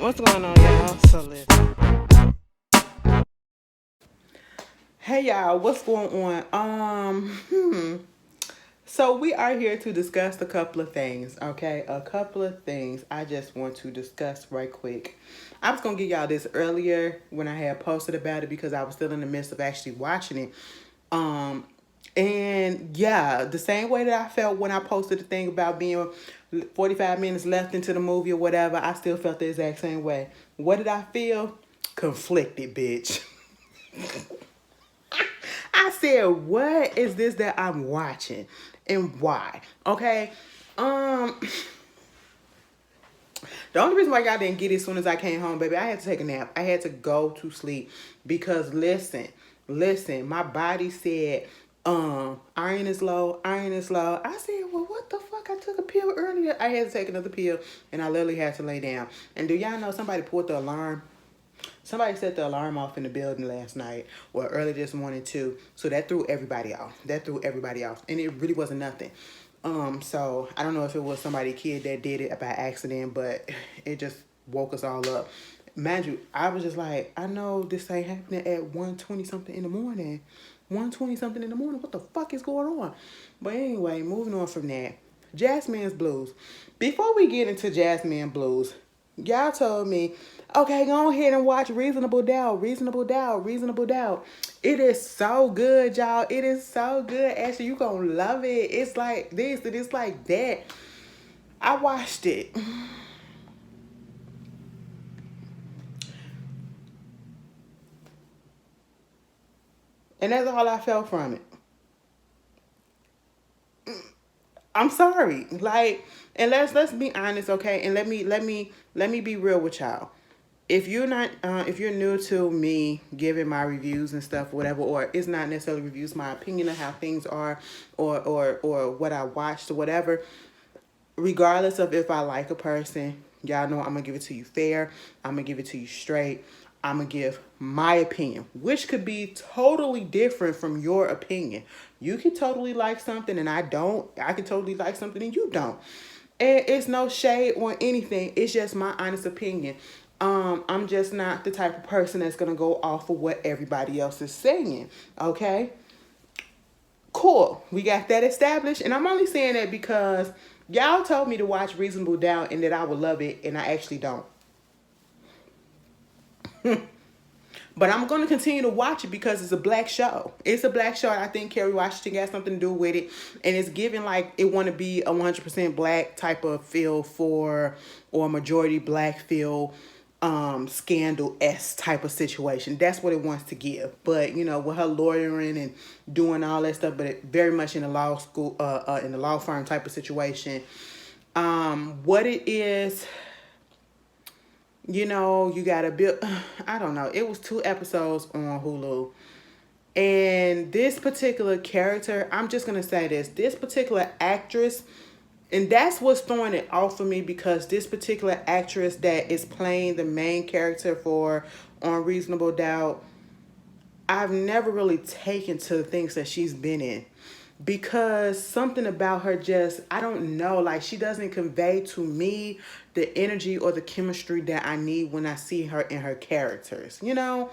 What's going on, y'all? So listen. Hey y'all, what's going on? So we are here to discuss a couple of things, okay? A couple of things I just want to discuss right quick. I was gonna give y'all this earlier when I had posted about it because I was still in the midst of actually watching it. Um, and yeah, the same way that I felt when I posted the thing about being 45 minutes left into the movie or whatever, I still felt the exact same way. What did I feel? Conflicted, bitch. I said, what is this that I'm watching and why? Okay. Um, the only reason why y'all didn't get it as soon as I came home, baby, I had to take a nap. I had to go to sleep because listen, my body said, iron is low, iron is low. I said, well, what the fuck? I took a pill earlier. I had to take another pill and I literally had to lay down. And do y'all know somebody pulled the alarm? Somebody set the alarm off in the building last night or early this morning too. So that threw everybody off. And it really wasn't nothing. So I don't know if it was somebody kid that did it by accident, but it just woke us all up. Mind you, I was just like, I know this ain't happening at 1:20 something in the morning. 1:20 something in the morning. What the fuck is going on? But anyway, moving on from that. Jazzman's Blues. Before we get into Jazzman Blues, y'all told me, okay, go ahead and watch Reasonable Doubt. Reasonable Doubt. Reasonable Doubt. It is so good, y'all. It is so good. Actually, you gonna love it. It's like this and it's like that. I watched it. And that's all I felt from it. I'm sorry. Like, and let's be honest, okay? And let me be real with y'all. If you're not if you're new to me giving my reviews and stuff, whatever, or it's not necessarily reviews, my opinion of how things are, or what I watched or whatever, regardless of if I like a person, y'all know I'm gonna give it to you fair. I'm gonna give it to you straight. I'm gonna give my opinion, which could be totally different from your opinion. You could totally like something and I don't. I could totally like something and you don't. And it's no shade or anything. It's just my honest opinion. I'm just not the type of person that's gonna go off of what everybody else is saying. Okay? Cool. We got that established. And I'm only saying that because y'all told me to watch Reasonable Doubt and that I would love it, and I actually don't. But I'm going to continue to watch it because it's a black show. It's a black show, and I think Kerry Washington got something to do with it. And it's giving like it want to be a 100% black type of feel for, or majority black feel, scandal-esque type of situation. That's what it wants to give. But, you know, with her lawyering and doing all that stuff, but it very much in a law school, in a law firm type of situation. What it is, you know, you got to build, I don't know. It was 2 episodes on Hulu. And this particular character, I'm just going to say this particular actress, and that's what's throwing it off for me because this particular actress that is playing the main character for Unreasonable Doubt, I've never really taken to the things that she's been in because something about her just, I don't know, like she doesn't convey to me the energy or the chemistry that I need when I see her in her characters, you know?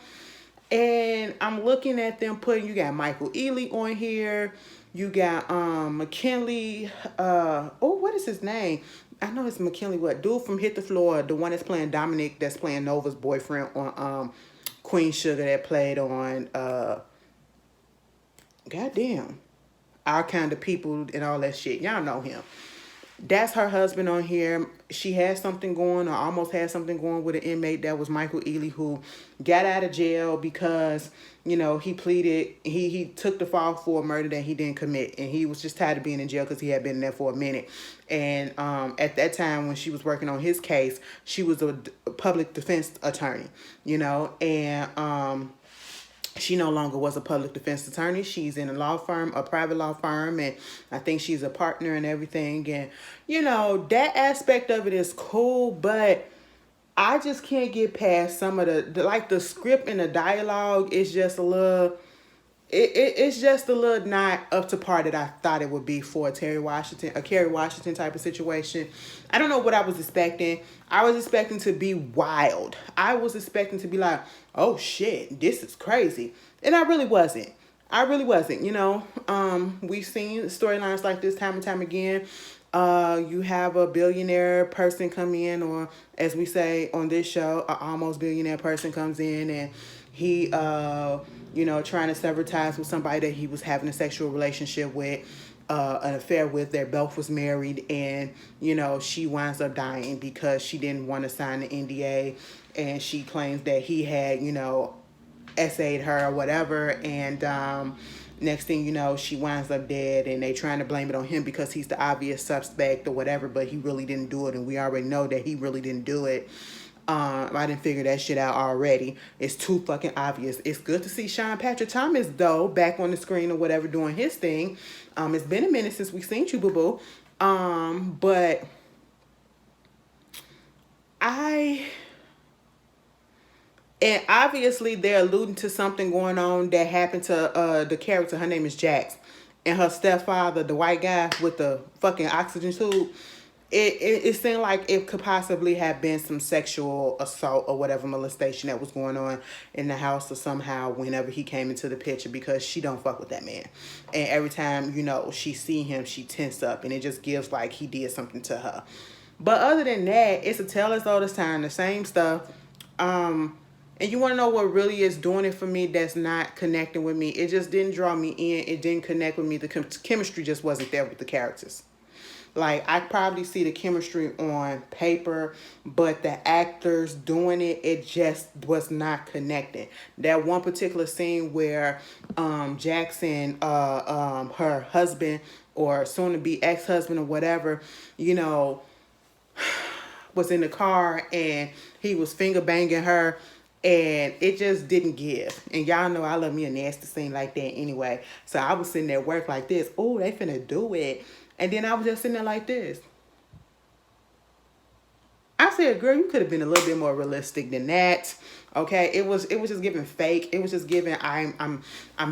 And I'm looking at them putting, you got Michael Ealy on here, you got McKinley, what is his name? I know it's McKinley, what? Dude from Hit the Floor, the one that's playing Dominic, that's playing Nova's boyfriend on Queen Sugar, that played on goddamn, Our Kind of People and all that shit. Y'all know him. That's her husband on here. She had something going, or almost had something going, with an inmate that was Michael Ealy, who got out of jail because, you know, he pleaded, he took the fall for a murder that he didn't commit, and he was just tired of being in jail because he had been there for a minute. And at that time when she was working on his case, she was a public defense attorney, you know, and she no longer was a public defense attorney. She's in a law firm, a private law firm, and I think she's a partner and everything. And, you know, that aspect of it is cool, but I just can't get past some of the like the script and the dialogue is just a little, it's just a little not up to par that I thought it would be for a Kerry Washington type of situation. I don't know what I was expecting. I was expecting to be wild. I was expecting to be like, oh shit, this is crazy. And I really wasn't. I really wasn't, we've seen storylines like this time and time again. You have a billionaire person come in, or as we say on this show, a almost billionaire person comes in, and he, trying to sever ties with somebody that he was having a sexual relationship with, an affair with. Their both was married, and she winds up dying because she didn't want to sign the NDA, and she claims that he had, essayed her or whatever, and next thing you know, she winds up dead, and they trying to blame it on him because he's the obvious suspect or whatever, but he really didn't do it, and we already know that he really didn't do it. I didn't figure that shit out already. It's too fucking obvious. It's good to see Sean Patrick Thomas though back on the screen or whatever doing his thing. It's been a minute since we've seen you, boo boo. But and obviously they're alluding to something going on that happened to the character. Her name is Jax, and her stepfather, the white guy with the fucking oxygen tube. It seemed like it could possibly have been some sexual assault or whatever, molestation that was going on in the house, or somehow whenever he came into the picture, because she don't fuck with that man. And every time, she see him, she tense up, and it just gives like he did something to her. But other than that, it's a tell us all this time, the same stuff. And you want to know what really is doing it for me that's not connecting with me? It just didn't draw me in. It didn't connect with me. The chemistry just wasn't there with the characters. Like, I probably see the chemistry on paper, but the actors doing it, it just was not connecting. That one particular scene where Jackson, her husband, or soon-to-be ex-husband or whatever, was in the car and he was finger banging her, and it just didn't give. And y'all know I love me a nasty scene like that anyway. So I was sitting there at work like this. Oh, they finna do it. And then I was just sitting there like this. I said, girl, you could have been a little bit more realistic than that. Okay, it was just giving fake. It was just giving I'm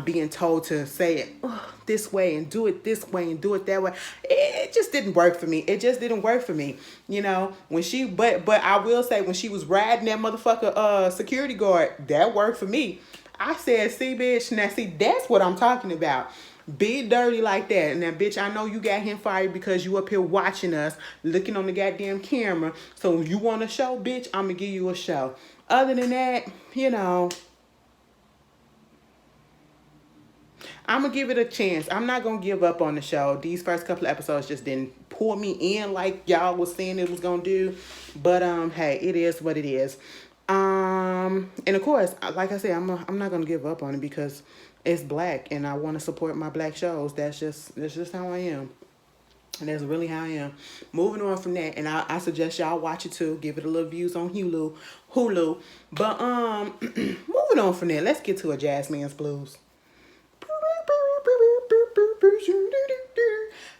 being told to say it this way and do it this way and do it that way. It just didn't work for me. It just didn't work for me. When she but I will say, when she was riding that motherfucker security guard, that worked for me. I said, see, bitch, now see, that's what I'm talking about. Be dirty like that. Now, bitch, I know you got him fired because you up here watching us, looking on the goddamn camera. So if you want a show, bitch, I'm going to give you a show. Other than that, I'm going to give it a chance. I'm not going to give up on the show. These first couple of episodes just didn't pull me in like y'all was saying it was going to do. But, hey, it is what it is. And of course, like I said, I'm not going to give up on it because it's black and I want to support my black shows. That's just how I am. And that's really how I am. Moving on from that, and I suggest y'all watch it too. Give it a little views on Hulu. But moving on from that, let's get to a Jazzman's Blues.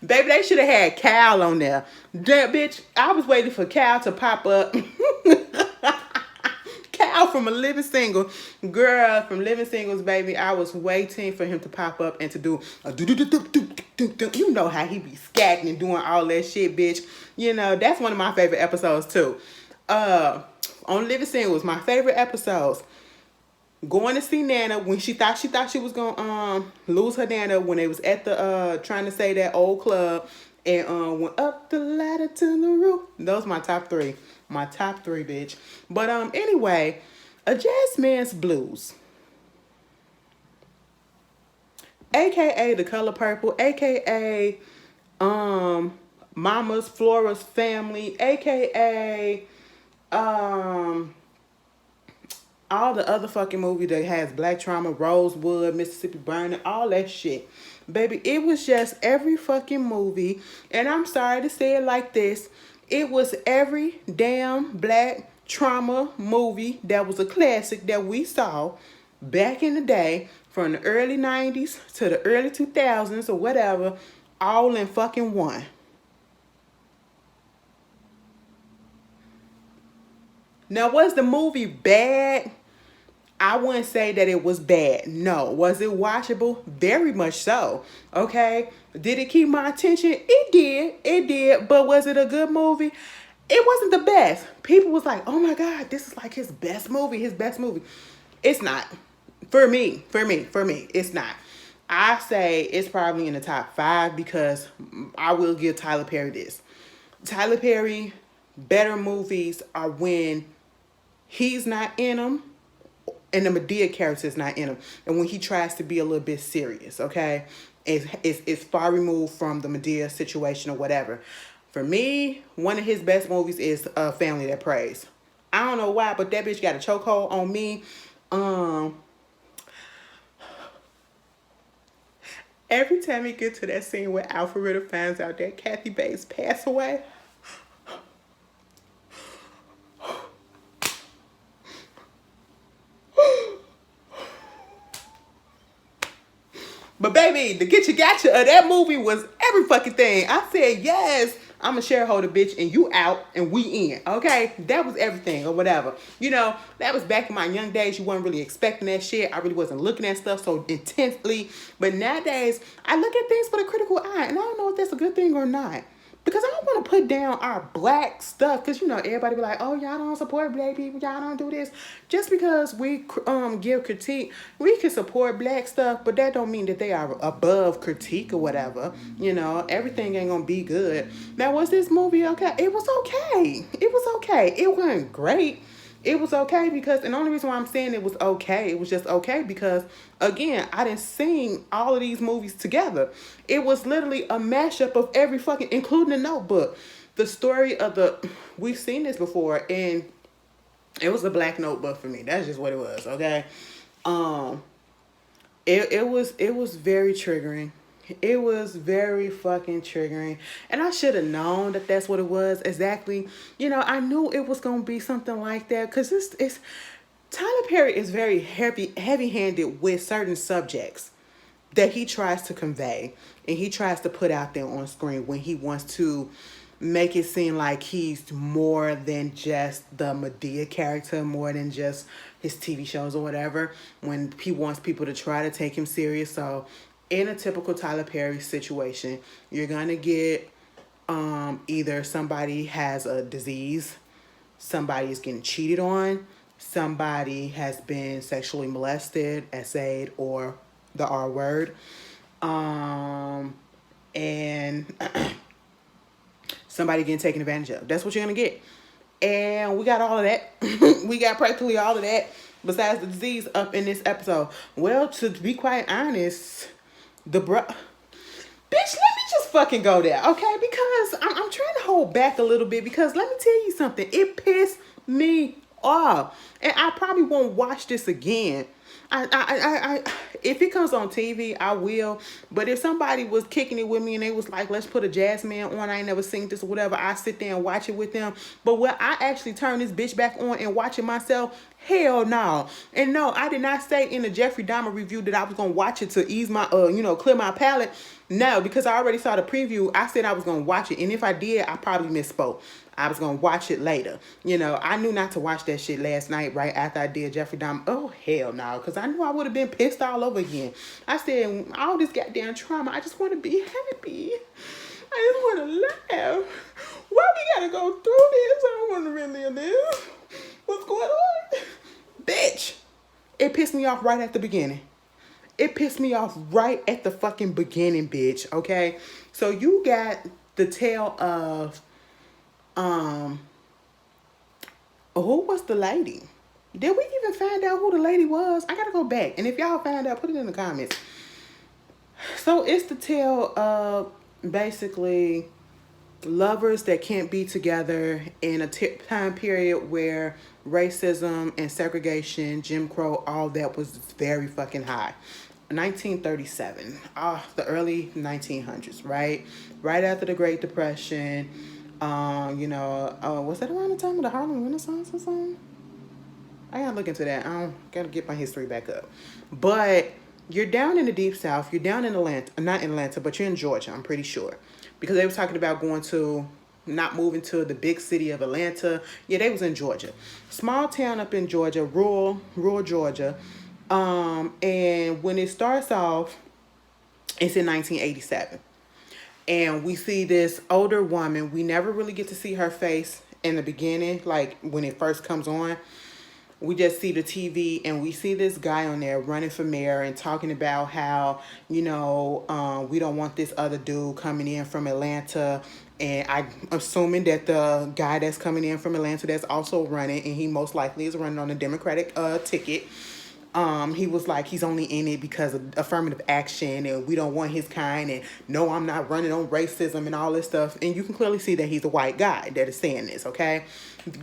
Baby, they should have had Cal on there. That bitch, I was waiting for Cal to pop up. Cal from a Living Single. Girl, from Living Singles, baby, I was waiting for him to pop up and to do a do. You know how he be scatting and doing all that shit, bitch. That's one of my favorite episodes too. On Living Singles, my favorite episodes. Going to see Nana when she thought she was gonna lose her Nana when they was at the trying to say that old club, and went up the ladder to the roof. Those my top three. My top three, bitch. But anyway, a Jazzman's Blues, aka The Color Purple, aka Mama's Flora's Family, aka all the other fucking movies that has black trauma, Rosewood, Mississippi Burning, all that shit. Baby, it was just every fucking movie, and I'm sorry to say it like this, it was every damn black trauma movie that was a classic that we saw back in the day, from the early 90s to the early 2000s or whatever, all in fucking one. Now, was the movie bad? I wouldn't say that it was bad. No. Was it watchable? Very much so. Okay. Did it keep my attention? It did. It did. But was it a good movie? It wasn't the best. People was like, oh my God, this is like his best movie, his best movie. It's not. For me, it's not. I say it's probably in the top 5 because I will give Tyler Perry this. Tyler Perry, better movies are when he's not in them and the Medea character is not in them. And when he tries to be a little bit serious, okay? It's far removed from the Medea situation or whatever. For me, one of his best movies is Family That Prays. I don't know why, but that bitch got a chokehold on me. Every time we get to that scene where Alfreda finds out that Kathy Bates passed away, but baby, the Get You Gotcha of that movie was every fucking thing. I said, yes, I'm a shareholder, bitch, and you out and we in. Okay? That was everything or whatever. You know, that was back in my young days. You weren't really expecting that shit. I really wasn't looking at stuff so intensely. But nowadays, I look at things with a critical eye, and I don't know if that's a good thing or not. Because I don't want to put down our black stuff. Because, you know, everybody be like, oh, y'all don't support black people. Y'all don't do this. Just because we give critique, we can support black stuff. But that don't mean that they are above critique or whatever. You know, everything ain't going to be good. Now, was this movie okay? It was okay. It was okay. It wasn't great. It was okay because, and the only reason why I'm saying it was okay, it was just okay because, again, I didn't sing all of these movies together. It was literally a mashup of every fucking, including the Notebook. The story of we've seen this before, and it was a black Notebook for me. That's just what it was, okay? It was very triggering. It was very fucking triggering. And I should have known that that's what it was exactly. You know, I knew it was going to be something like that because it's Tyler Perry is very heavy-handed with certain subjects that he tries to convey and he tries to put out there on screen when he wants to make it seem like he's more than just the Medea character, more than just his TV shows or whatever, when he wants people to try to take him serious. So in a typical Tyler Perry situation, you're going to get either somebody has a disease, somebody is getting cheated on, somebody has been sexually molested, essayed, or the R word, and somebody getting taken advantage of. That's what you're going to get. And we got all of that. We got practically all of that besides the disease up in this episode. Well, to be quite honest, bitch, let me just fucking go there, okay? Because I'm trying to hold back a little bit because let me tell you something. It pissed me off. And I probably won't watch this again. If it comes on TV, I will. But if somebody was kicking it with me and they was like, let's put a Jazzman on, I ain't never seen this or whatever, I sit there and watch it with them. But will I actually turn this bitch back on and watch it myself? Hell no. And no, I did not say in the Jeffrey Dahmer review that I was going to watch it to ease my, clear my palate. No, because I already saw the preview. I said I was going to watch it. And if I did, I probably misspoke. I was going to watch it later. You know, I knew not to watch that shit last night right after I did Jeffrey Dahmer. Oh, hell no. Because I knew I would have been pissed all over again. I said, all this goddamn trauma, I just want to be happy. I just want to laugh. Why we got to go through this? I don't want to relive this. What's going on? Bitch. It pissed me off right at the beginning. It pissed me off right at the fucking beginning, bitch. Okay? So you got the tale of who was the lady? Did we even find out who the lady was? I gotta go back. And if y'all find out, put it in the comments. So it's the tale of basically lovers that can't be together in a time period where racism and segregation, Jim Crow, all that was very fucking high. 1937, the early 1900s, right? Right after the Great Depression. Was that around the time of the Harlem Renaissance or something? I gotta look into that. I gotta get my history back up. But you're down in the Deep South. You're down in Atlanta. Not in Atlanta, but you're in Georgia, I'm pretty sure. Because they were talking about going to not moving to the big city of Atlanta. Yeah, they was in Georgia. Small town up in Georgia, rural Georgia. And when it starts off, it's in 1987. And we see this older woman. We never really get to see her face in the beginning, like when it first comes on. We just see the TV and we see this guy on there running for mayor and talking about how, we don't want this other dude coming in from Atlanta. And I'm assuming that the guy that's coming in from Atlanta that's also running, and he most likely is running on a Democratic ticket. He was like, he's only in it because of affirmative action and we don't want his kind, and no, I'm not running on racism and all this stuff. And you can clearly see that he's a white guy that is saying this, okay?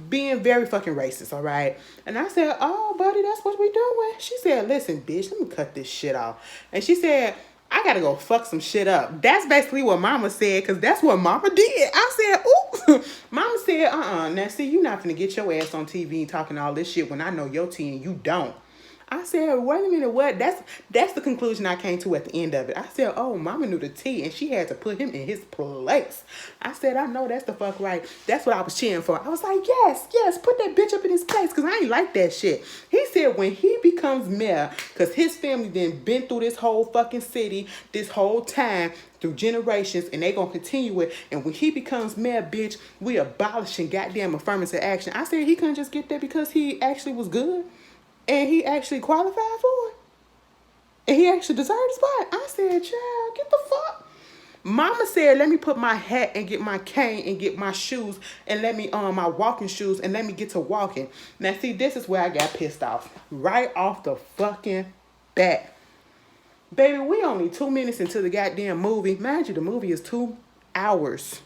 Being very fucking racist, all right? And I said, oh, buddy, that's what we doing. She said, listen, bitch, let me cut this shit off. And she said, I gotta go fuck some shit up. That's basically what mama said, because that's what mama did. I said, oops. Mama said, now see, you not gonna get your ass on TV and talking all this shit when I know your tea and you don't. I said, wait a minute, what? That's the conclusion I came to at the end of it. I said, oh, mama knew the tea, and she had to put him in his place. I said, I know that's the fuck right. That's what I was cheering for. I was like, yes, put that bitch up in his place, because I ain't like that shit. He said when he becomes mayor, because his family been through this whole fucking city, this whole time, through generations, and they gonna continue it. And when he becomes mayor, bitch, we abolishing goddamn affirmative action. I said he couldn't just get there because he actually was good. And he actually qualified for it. And he actually deserved the spot. I said, child, get the fuck. Mama said, let me put my hat and get my cane and get my shoes and let me my walking shoes and let me get to walking. Now, see, this is where I got pissed off. Right off the fucking bat. Baby, we only 2 minutes into the goddamn movie. Mind you, the movie is 2 hours.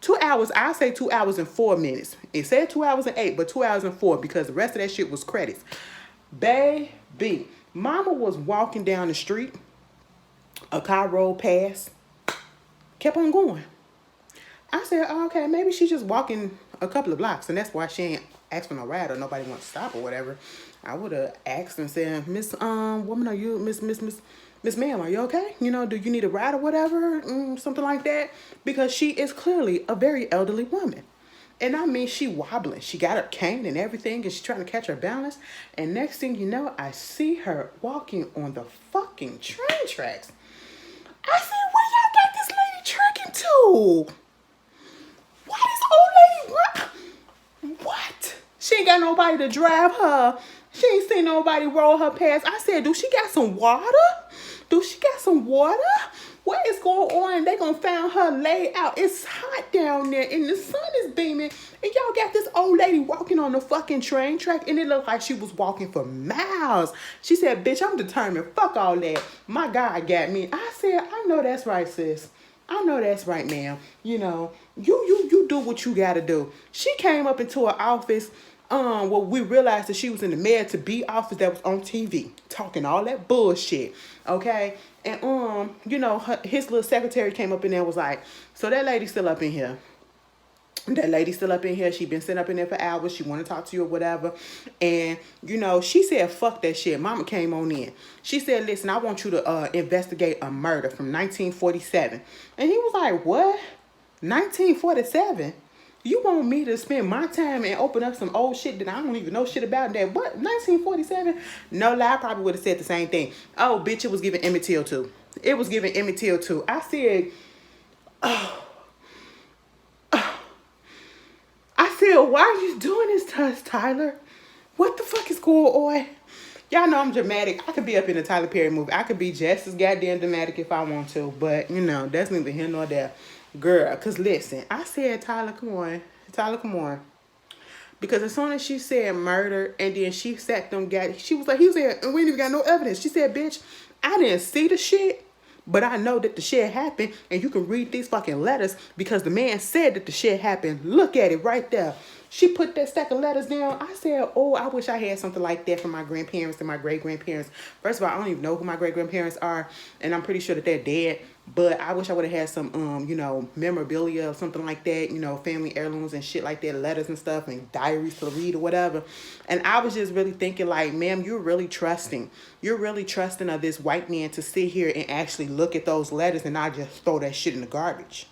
2 hours, I say 2 hours and 4 minutes. It said 2 hours and 8, but 2 hours and 4 because the rest of that shit was credits. Baby, mama was walking down the street. A car rolled past. Kept on going. I said, oh, okay, maybe she's just walking a couple of blocks, and that's why she ain't asked for no ride or nobody wants to stop or whatever. I would have asked and said, Miss woman, are you Miss Ma'am, are you okay? Do you need a ride or whatever? Something like that. Because she is clearly a very elderly woman. And I mean, she wobbling. She got her cane and everything, and she's trying to catch her balance. And next thing you know, I see her walking on the fucking train tracks. I said, where y'all got this lady trekking to? Why this old lady run? What? She ain't got nobody to drive her. She ain't seen nobody roll her past. I said, do she got some water? Do she got some water? What is going on? They gonna find her laid out. It's hot down there and the sun is beaming. And y'all got this old lady walking on the fucking train track, and it looked like she was walking for miles. She said, bitch, I'm determined. Fuck all that. My God got me. I said, I know that's right, sis. I know that's right, ma'am. You do what you gotta do. She came up into her office. We realized that she was in the mayor-to-be office that was on TV, talking all that bullshit, okay? And, his little secretary came up in there and was like, so that lady's still up in here. That lady's still up in here. She been sitting up in there for hours. She want to talk to you or whatever. And, she said, fuck that shit. Mama came on in. She said, listen, I want you to investigate a murder from 1947. And he was like, what? 1947? You want me to spend my time and open up some old shit that I don't even know shit about? That what? 1947? No lie, I probably would have said the same thing. Oh, bitch, it was giving Emmett Till too. It was giving Emmett Till too. I said, why are you doing this to us, Tyler? What the fuck is going on? Y'all know I'm dramatic. I could be up in a Tyler Perry movie. I could be just as goddamn dramatic if I want to. But, that's neither here nor there. Girl, because listen, I said, Tyler, come on. Tyler, come on. Because as soon as she said murder, and then she sat them, she was like, he said, and we ain't even got no evidence. She said, bitch, I didn't see the shit, but I know that the shit happened, and you can read these fucking letters because the man said that the shit happened. Look at it right there. She put that stack of letters down. I said, oh, I wish I had something like that from my grandparents and my great-grandparents. First of all, I don't even know who my great-grandparents are, and I'm pretty sure that they're dead. But I wish I would have had some, memorabilia or something like that, family heirlooms and shit like that, letters and stuff, and diaries to read or whatever. And I was just really thinking like, ma'am, you're really trusting of this white man to sit here and actually look at those letters and not just throw that shit in the garbage.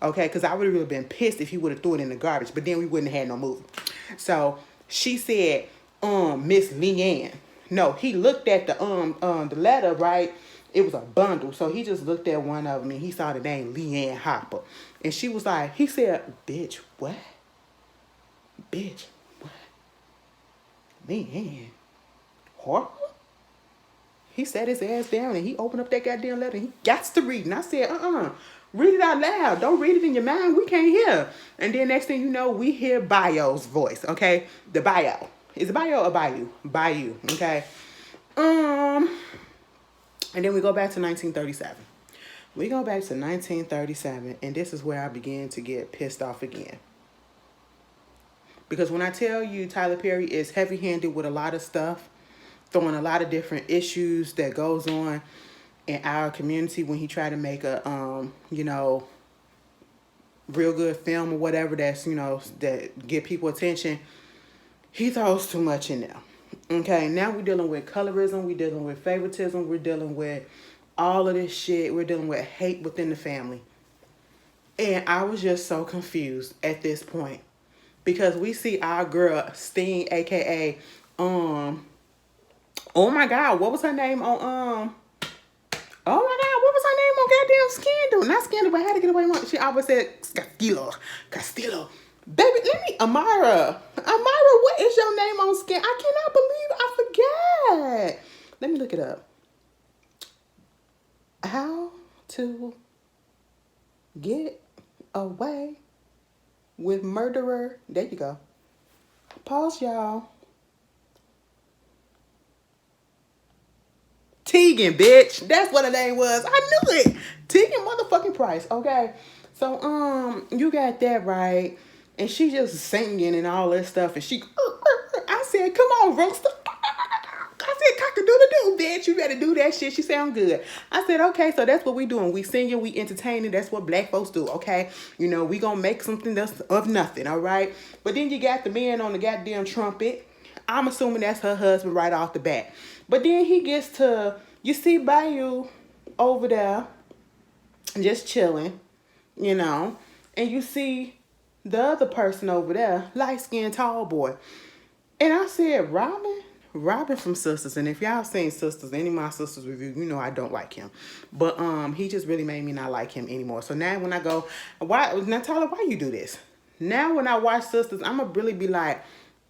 Okay, because I would have really been pissed if he would have threw it in the garbage, but then we wouldn't have had no movie. So she said, Miss Leanne. No, he looked at the letter, right? It was a bundle. So he just looked at one of them and he saw the name Leanne Hopper. And she was like, he said, bitch, what? Bitch, what? Leanne Harper? He sat his ass down and he opened up that goddamn letter and he got to read. And I said, read it out loud. Don't read it in your mind. We can't hear. And then next thing you know, we hear Bio's voice, okay? The Bio. Is it Bio or Bayou? Bayou, okay? And then we go back to 1937. We go back to 1937, and this is where I began to get pissed off again. Because when I tell you Tyler Perry is heavy-handed with a lot of stuff, throwing a lot of different issues that goes on in our community when he tried to make a, real good film or whatever that's, that get people attention, he throws too much in there. Okay, now we're dealing with colorism, we're dealing with favoritism, we're dealing with all of this shit, we're dealing with hate within the family. And I was just so confused at this point. Because we see our girl, Sting, a.k.a. Oh my God, what was her name on oh my God, what was her name on goddamn Scandal? Not Scandal, but How to Get Away with It. She always said Castillo. Baby, let me, Amira, what is your name on Scandal? I cannot believe I forgot. Let me look it up. How to Get Away with Murderer. There you go. Pause, y'all. Tegan, bitch. That's what her name was. I knew it. Tegan motherfucking Price. Okay. So, you got that right. And she just singing and all that stuff. And she, I said, come on, Roaster. I said, cock-a-doodle-doo, bitch. You better do that shit. She sound good. I said, okay, so that's what we doing. We singing, we entertaining. That's what black folks do, okay? We gonna make something that's of nothing, all right? But then you got the man on the goddamn trumpet. I'm assuming that's her husband right off the bat. But then he gets to, you see Bayou over there just chilling, and you see the other person over there, light-skinned tall boy. And I said, Robin from Sisters. And if y'all seen Sisters, any of my Sisters review, I don't like him. But he just really made me not like him anymore. So now when I go, Tyler, why you do this? Now when I watch Sisters, I'm going to really be like,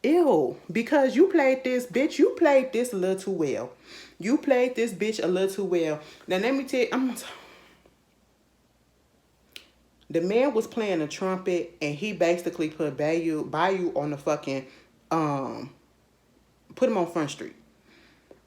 ew, because you played this, bitch. You played this a little too well. You played this bitch a little too well. Now let me tell you, the man was playing the trumpet and he basically put Bayou on the fucking, put him on Front Street.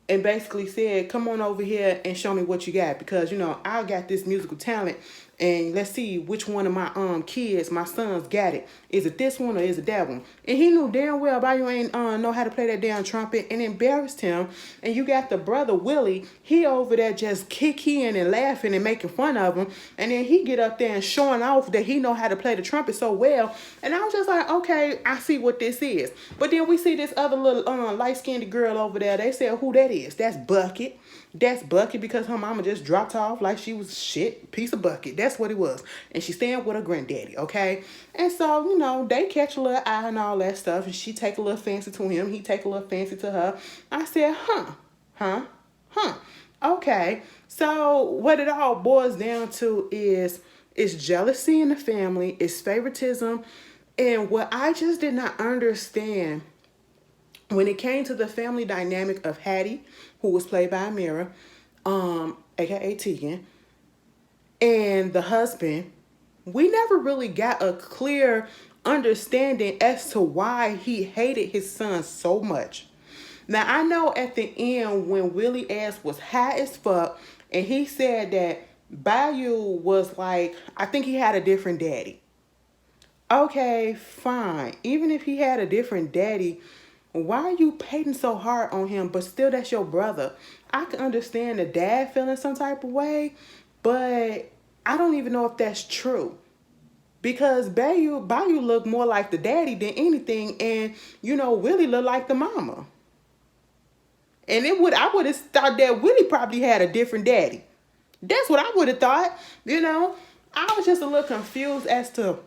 And basically said, come on over here and show me what you got. Because, I got this musical talent. And let's see which one of my kids, my sons, got it. Is it this one or is it that one? And he knew damn well Bayou ain't know how to play that damn trumpet and embarrassed him. And you got the brother Willie, he over there just kicking and laughing and making fun of him. And then he get up there and showing off that he know how to play the trumpet so well. And I was just like, okay, I see what this is. But then we see this other little light-skinned girl over there. They said who that is. That's Bucket. That's Bucket because her mama just dropped off like she was shit, piece of Bucket. That's what it was. And she's staying with her granddaddy, okay? And so, they catch a little eye and all that stuff. And she take a little fancy to him. He take a little fancy to her. I said, huh. Okay. So what it all boils down to is jealousy in the family. It's favoritism. And what I just did not understand when it came to the family dynamic of Hattie, who was played by Amira, aka Tegan, and the husband, we never really got a clear understanding as to why he hated his son so much. Now, I know at the end when Willie ass was high as fuck, and he said that Bayou was like, I think he had a different daddy. Okay, fine. Even if he had a different daddy, why are you hating so hard on him, but still that's your brother? I can understand the dad feeling some type of way, but I don't even know if that's true. Because Bayou looked more like the daddy than anything, and, Willie looked like the mama. And I would have thought that Willie probably had a different daddy. That's what I would have thought, I was just a little confused as to,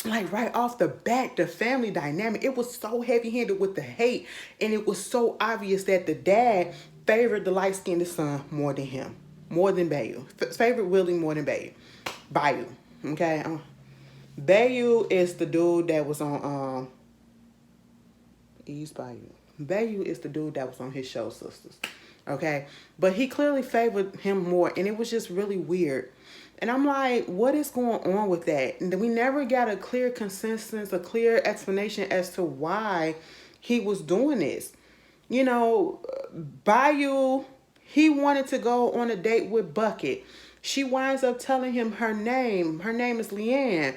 like, right off the bat, the family dynamic. It was so heavy-handed with the hate, and it was so obvious that the dad favored the light-skinned son more than him, more than Bayou. Favored Willie more than Bayou. Okay, Bayou is the dude that was on East Bayou. Bayou is the dude that was on his show, Sisters. Okay, but he clearly favored him more, and it was just really weird. And I'm like, what is going on with that? And we never got a clear consensus, a clear explanation as to why he was doing this. You know, Bayou, he wanted to go on a date with Bucket. She winds up telling him her name. Her name is Leanne.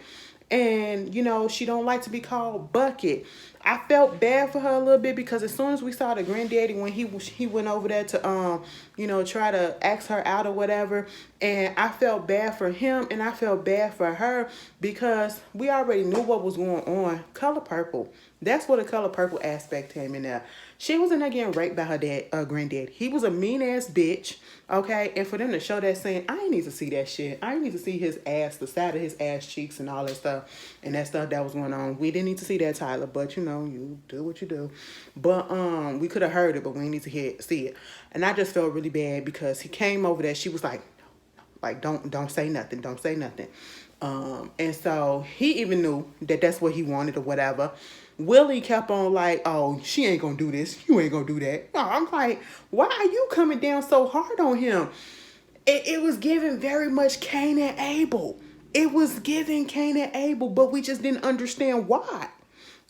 And, you know, she don't like to be called Bucket. I felt bad for her a little bit because as soon as we saw the granddaddy when he went over there to you know, try to ask her out or whatever, and I felt bad for him and I felt bad for her because we already knew what was going on. Color Purple. That's where the Color Purple aspect came in there. She was in there getting raped by her granddad. He was a mean ass bitch. Okay, and for them to show that saying, I ain't need to see that shit. I ain't need to see his ass, the side of his ass cheeks and all that stuff, and that stuff that was going on. We didn't need to see that, Tyler, but you know, you do what you do. But we could have heard it, but we didn't need to see it. And I just felt really bad because he came over there. She was like don't say nothing, don't say nothing. And so he even knew that that's what he wanted or whatever. Willie kept on like, oh, she ain't gonna do this. You ain't gonna do that. No, I'm like, why are you coming down so hard on him? It was giving very much Cain and Abel. It was giving Cain and Abel, but we just didn't understand why.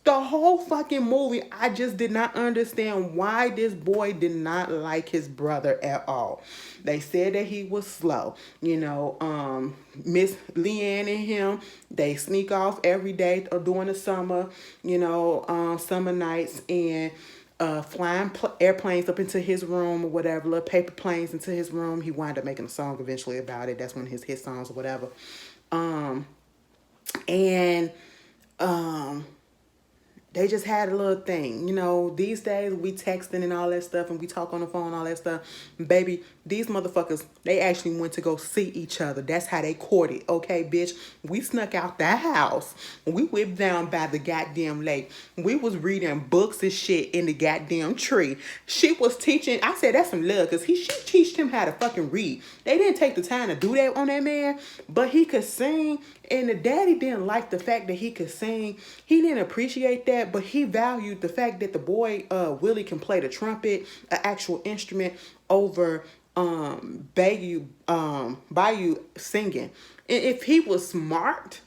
The whole fucking movie, I just did not understand why this boy did not like his brother at all. They said that he was slow. You know, Miss Leanne and him, they sneak off every day during the summer, you know, summer nights, and flying airplanes up into his room or whatever, little paper planes into his room. He wound up making a song eventually about it. That's one of his hit songs or whatever. They just had a little thing. You know, these days we texting and all that stuff and we talk on the phone and all that stuff. Baby, these motherfuckers, they actually went to go see each other. That's how they courted. Okay, bitch? We snuck out the house. We whipped down by the goddamn lake. We was reading books and shit in the goddamn tree. She was teaching. I said, that's some love because she teached him how to fucking read. They didn't take the time to do that on that man, but he could sing. And the daddy didn't like the fact that he could sing. He didn't appreciate that, but he valued the fact that the boy, Willie, can play the trumpet, an actual instrument, over Bayou singing. And if he was smart,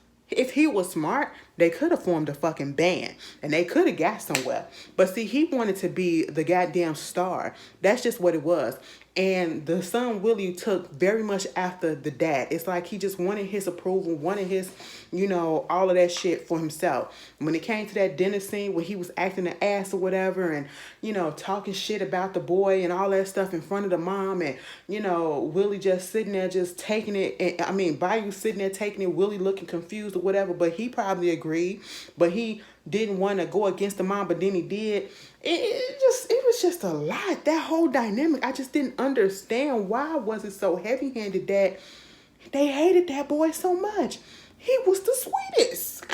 they could have formed a fucking band and they could have got somewhere. But see, he wanted to be the goddamn star. That's just what it was. And the son Willie took very much after the dad. It's like he just wanted his approval, wanted his, you know, all of that shit for himself. When it came to that dinner scene where he was acting an ass or whatever and, you know, talking shit about the boy and all that stuff in front of the mom, and, you know, Willie just sitting there just taking it. And, I mean, Bayou sitting there taking it, Willie looking confused or whatever, but he probably agreed. But he didn't want to go against the mom, but then he did. It was just a lot. That whole dynamic, I just didn't understand why was it so heavy-handed that they hated that boy so much. He was the sweetest.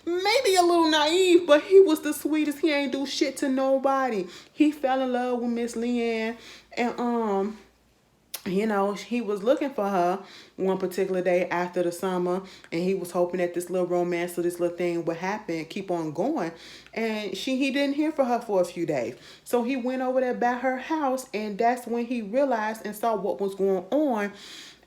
Maybe a little naive, but he was the sweetest. He ain't do shit to nobody. He fell in love with Miss Leanne, and you know, he was looking for her one particular day after the summer, and he was hoping that this little romance or this little thing would happen, keep on going. And he didn't hear from her for a few days. So he went over there by her house, and that's when he realized and saw what was going on.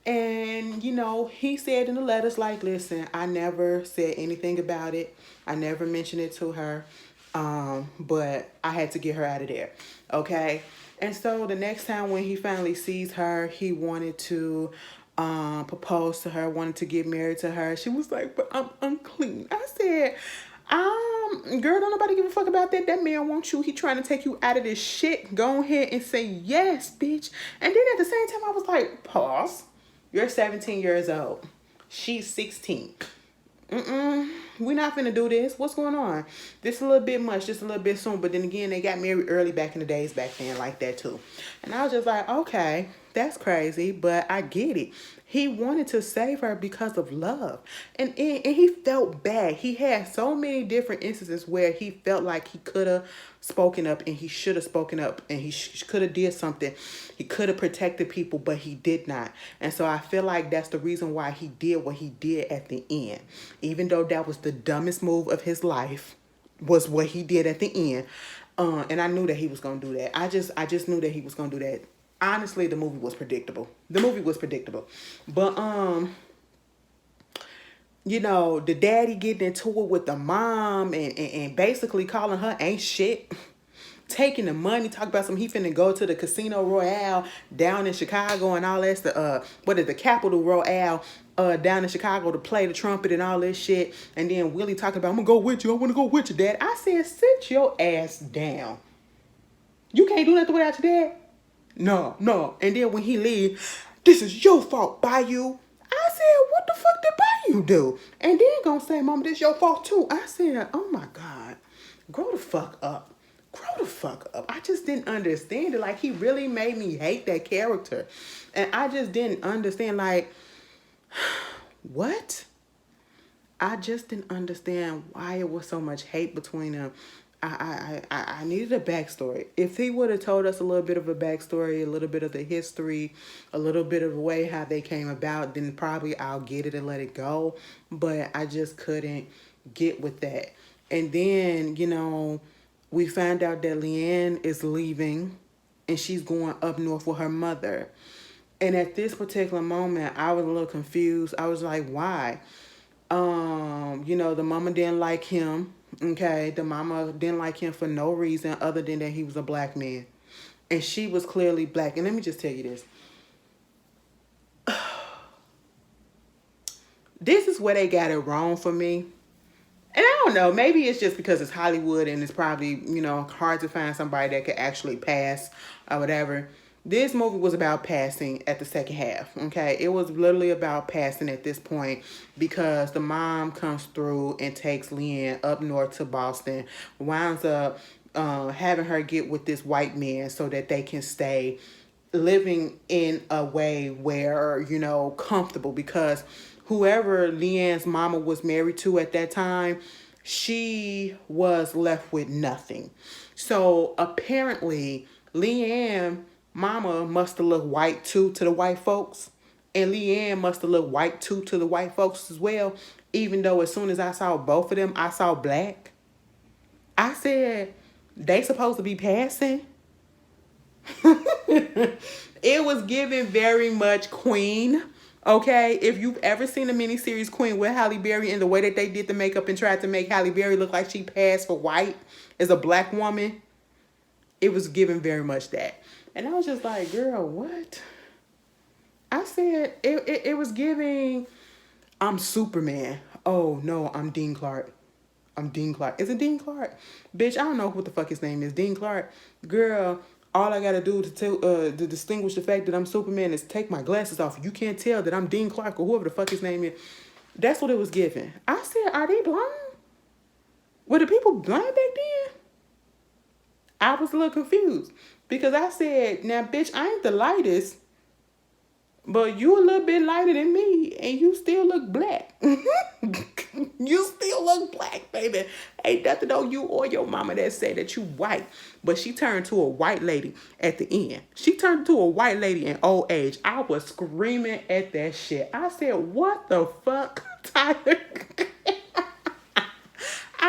And, you know, he said in the letters, like, listen, I never said anything about it. I never mentioned it to her. But I had to get her out of there. Okay? And so the next time when he finally sees her, he wanted to propose to her, wanted to get married to her. She was like, but I'm unclean. I said, girl, don't nobody give a fuck about that. That man wants you. He trying to take you out of this shit. Go ahead and say yes, bitch. And then at the same time, I was like, pause. You're 17 years old. She's 16. we're not finna do this. What's going on? This a little bit much, just a little bit soon. But then again, they got married early back in the days back then like that too. And I was just like, okay, that's crazy, but I get it. He wanted to save her because of love. And he felt bad. He had so many different instances where he felt like he could have spoken up and he should have spoken up and he could have did something. He could have protected people, but he did not. And so I feel like that's the reason why he did what he did at the end. Even though that was the dumbest move of his life, was what he did at the end. And I knew that he was gonna do that. I just knew that he was gonna do that. Honestly, the movie was predictable. But you know, the daddy getting into it with the mom and basically calling her ain't shit. Taking the money, talk about some he finna go to the Casino Royale down in Chicago and all that's the Capitol Royale down in Chicago to play the trumpet and all this shit. And then Willie talking about, I'm gonna go with you, I wanna go with you, Dad. I said, sit your ass down. You can't do nothing without your dad? No. And then when he leave, this is your fault, Bayou. I said, what the fuck did Bayou do? And then gonna say, Mama, this your fault too. I said, oh my God, grow the fuck up. I just didn't understand it. Like, he really made me hate that character. And I just didn't understand, like, what? I just didn't understand why it was so much hate between them. I needed a backstory. If he would have told us a little bit of a backstory, a little bit of the history, a little bit of the way how they came about, then probably I'll get it and let it go. But I just couldn't get with that. And then, you know, we find out that Leanne is leaving and she's going up north with her mother. And at this particular moment, I was a little confused. I was like, why? You know, the mama didn't like him. Okay, the mama didn't like him for no reason other than that he was a black man. And she was clearly black. And let me just tell you this. This is where they got it wrong for me. And I don't know, maybe it's just because it's Hollywood and it's probably, you know, hard to find somebody that could actually pass or whatever. This movie was about passing at the second half, okay? It was literally about passing at this point because the mom comes through and takes Leanne up north to Boston, winds up having her get with this white man so that they can stay living in a way where, you know, comfortable, because whoever Leanne's mama was married to at that time, she was left with nothing. So apparently Leanne mama must have looked white too to the white folks. And Leanne must have looked white too to the white folks as well. Even though as soon as I saw both of them, I saw black. I said, they supposed to be passing? It was given very much Queen. Okay, if you've ever seen the miniseries Queen with Halle Berry and the way that they did the makeup and tried to make Halle Berry look like she passed for white as a black woman, it was given very much that. And I was just like, girl, what? I said, it was giving, I'm Superman. Oh, no, I'm Dean Clark. Is it Dean Clark? Bitch, I don't know what the fuck his name is. Dean Clark. Girl, all I gotta do to distinguish the fact that I'm Superman is take my glasses off. You can't tell that I'm Dean Clark or whoever the fuck his name is. That's what it was given. I said, are they blind? Were the people blind back then? I was a little confused. Because I said, now bitch, I ain't the lightest, but you a little bit lighter than me, and you still look black. You still look black, baby. Ain't nothing on you or your mama that say that you white. But she turned to a white lady at the end. She turned to a white lady in old age. I was screaming at that shit. I said, what the fuck, Tyler?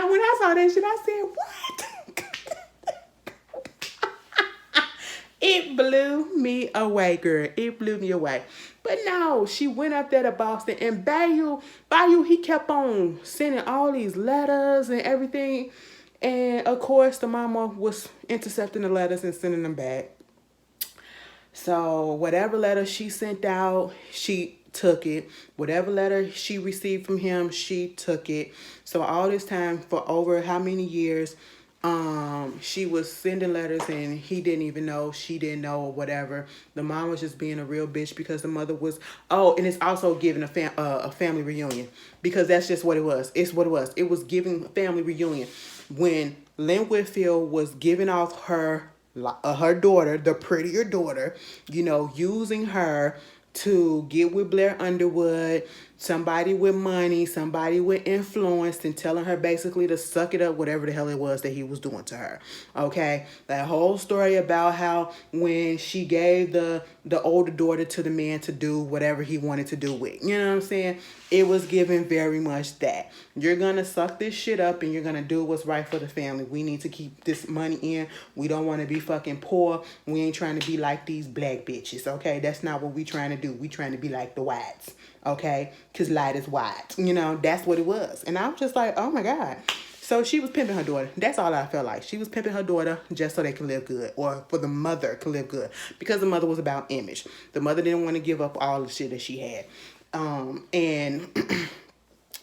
When I saw that shit, I said, what? It blew me away, girl. It blew me away. But no, she went up there to Boston, and Bayou, he kept on sending all these letters and everything. And of course, the mama was intercepting the letters and sending them back. So whatever letter she sent out, she took it. Whatever letter she received from him, she took it. So all this time, for over how many years, She was sending letters and he didn't even know, she didn't know, or whatever. The mom was just being a real bitch because the mother was, oh, and it's also giving a family reunion, because that's just what it was. It's what it was. It was giving a family reunion when Lynn Whitfield was giving off her daughter, the prettier daughter, using her to get with Blair Underwood, somebody with money, somebody with influence, and telling her basically to suck it up, whatever the hell it was that he was doing to her. Okay, that whole story about how when she gave the older daughter to the man to do whatever he wanted to do with, you know what I'm saying? It was given very much that you're gonna suck this shit up and you're gonna do what's right for the family. We need to keep this money in. We don't want to be fucking poor. We ain't trying to be like these black bitches. Okay, that's not what we trying to do. We trying to be like the whites. Okay, because light is white. That's what it was. And I'm just like, oh my God. So she was pimping her daughter. That's all I felt like. She was pimping her daughter just so they could live good, or for the mother to live good, because the mother was about image. The mother didn't want to give up all the shit that she had. And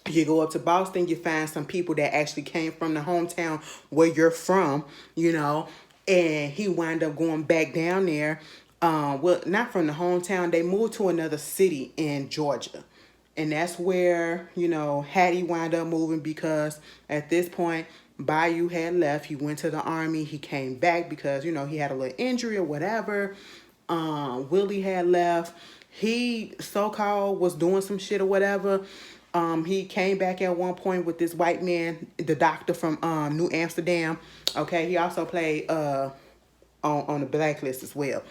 you go up to Boston, you find some people that actually came from the hometown where you're from, and he wound up going back down there. Well, not from the hometown. They moved to another city in Georgia. And that's where, Hattie wound up moving, because at this point, Bayou had left. He went to the army. He came back because, he had a little injury or whatever. Willie had left. He so-called was doing some shit or whatever. He came back at one point with this white man, the doctor from New Amsterdam. Okay, he also played on the Blacklist as well.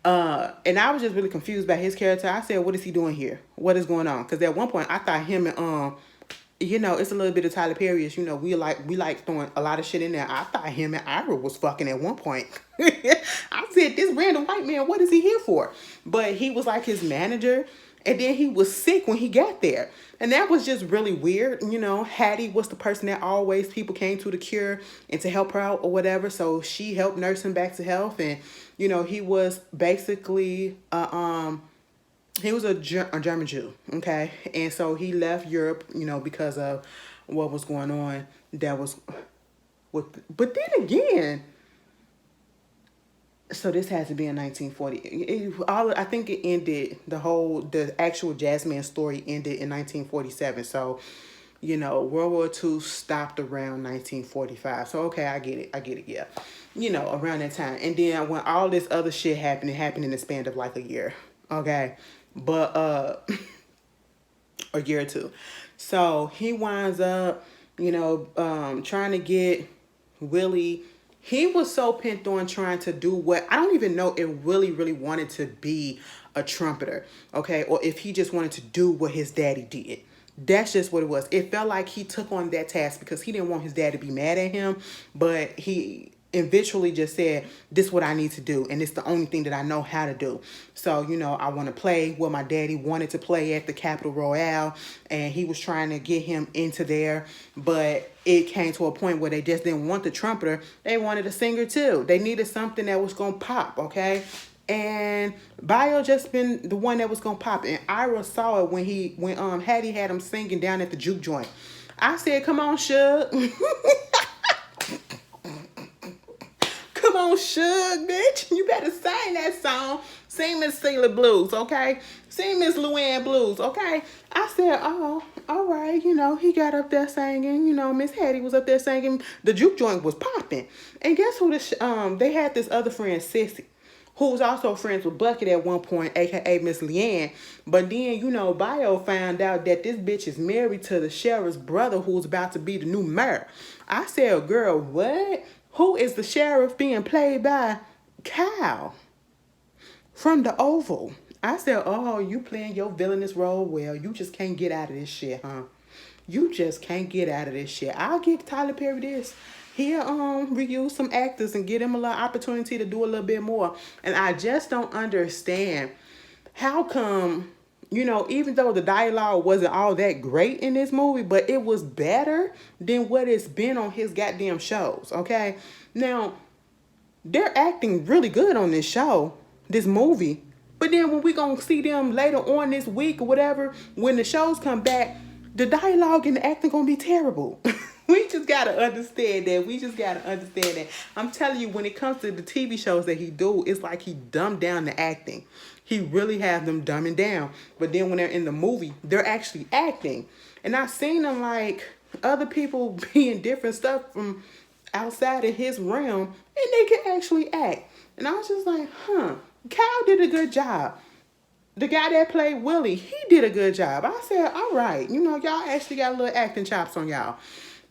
And I was just really confused by his character. I said, what is he doing here? What is going on? Because at one point I thought him and it's a little bit of Tyler Perry-ish. We like throwing a lot of shit in there. I thought him and Ira was fucking at one point. I said, this random white man, what is he here for? But he was like his manager. And then he was sick when he got there. And that was just really weird. Hattie was the person that always people came to cure and to help her out or whatever. So she helped nurse him back to health. And, he was basically, he was a German Jew. Okay. And so he left Europe, because of what was going on. That was, but then again, so this has to be in 1940. I think it ended, the actual Jazzman story ended in 1947. So, World War II stopped around 1945. So, okay, I get it, yeah. Around that time. And then when all this other shit happened, it happened in the span of like a year. Okay. But, a year or two. So, he winds up, trying to get Willie. He was so pent on trying to do what, I don't even know if Willie really wanted to be a trumpeter, okay? Or if he just wanted to do what his daddy did. That's just what it was. It felt like he took on that task because he didn't want his dad to be mad at him, but he eventually just said, this is what I need to do, and it's the only thing that I know how to do. So, I want to play what my daddy wanted to play at the Capitol Royale, and he was trying to get him into there, but it came to a point where they just didn't want the trumpeter. They wanted a singer too. They needed something that was going to pop, okay? And Bio just been the one that was going to pop. And Ira saw it when Hattie had him singing down at the juke joint. I said, come on, Suge. Come on, Suge, bitch. You better sing that song. Sing Miss Sailor Blues, okay? Sing Miss Luann Blues, okay? I said, oh, all right. He got up there singing. Miss Hattie was up there singing. The juke joint was popping. And guess who they had this other friend, Sissy, who was also friends with Bucket at one point, a.k.a. Miss Leanne. But then, Bio found out that this bitch is married to the sheriff's brother who's about to be the new mayor. I said, girl, what? Who is the sheriff being played by? Kyle from the Oval. I said, oh, you playing your villainous role well. You just can't get out of this shit, huh? You just can't get out of this shit. I'll give Tyler Perry this. He'll reuse some actors and get him a little opportunity to do a little bit more. And I just don't understand how come, even though the dialogue wasn't all that great in this movie, but it was better than what it's been on his goddamn shows, okay? Now, they're acting really good on this show, this movie. But then when we gonna see them later on this week or whatever, when the shows come back, the dialogue and the acting gonna be terrible. We just gotta understand that. We just gotta understand that. I'm telling you, when it comes to the TV shows that he do, it's like he dumbed down the acting. He really have them dumbing down. But then when they're in the movie, they're actually acting. And I've seen them like other people being different stuff from outside of his realm, and they can actually act. And I was just like, Kyle did a good job. The guy that played Willie, he did a good job. I said, all right, y'all actually got a little acting chops on y'all.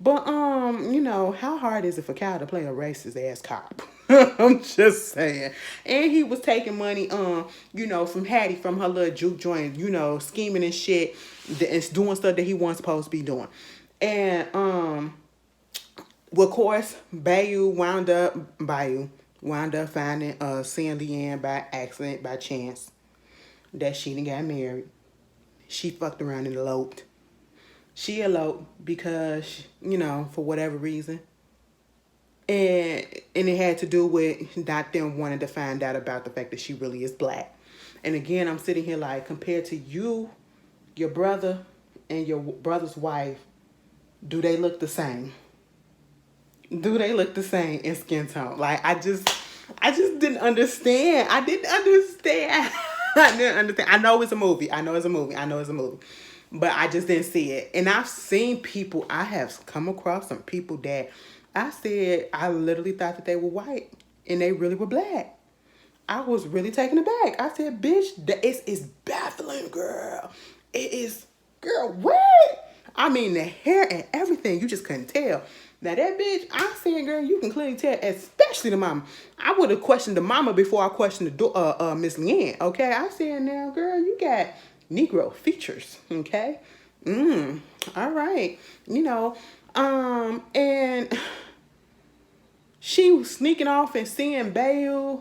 But how hard is it for Kyle to play a racist ass cop? I'm just saying. And he was taking money, from Hattie from her little juke joint, scheming and shit, and doing stuff that he wasn't supposed to be doing. And of course, Bayou wound up finding seeing Leanne by accident, by chance, that she done got married. She fucked around and eloped. She eloped because, for whatever reason. And it had to do with not them wanting to find out about the fact that she really is black. And again, I'm sitting here like, compared to you, your brother, and your brother's wife, do they look the same? Do they look the same in skin tone? Like, I just didn't understand. I didn't understand. I didn't understand. I know it's a movie. But I just didn't see it. And I've seen people, I have come across some people that I said, I literally thought that they were white. And they really were black. I was really taken aback. I said, bitch, it's baffling, girl. It is, girl, what? I mean, the hair and everything, you just couldn't tell. Now that bitch, I said, girl, you can clearly tell, especially the mama. I would have questioned the mama before I questioned the Miss Leanne, okay? I said, now, girl, you got Negro features, okay? All right. And she was sneaking off and seeing Bayou.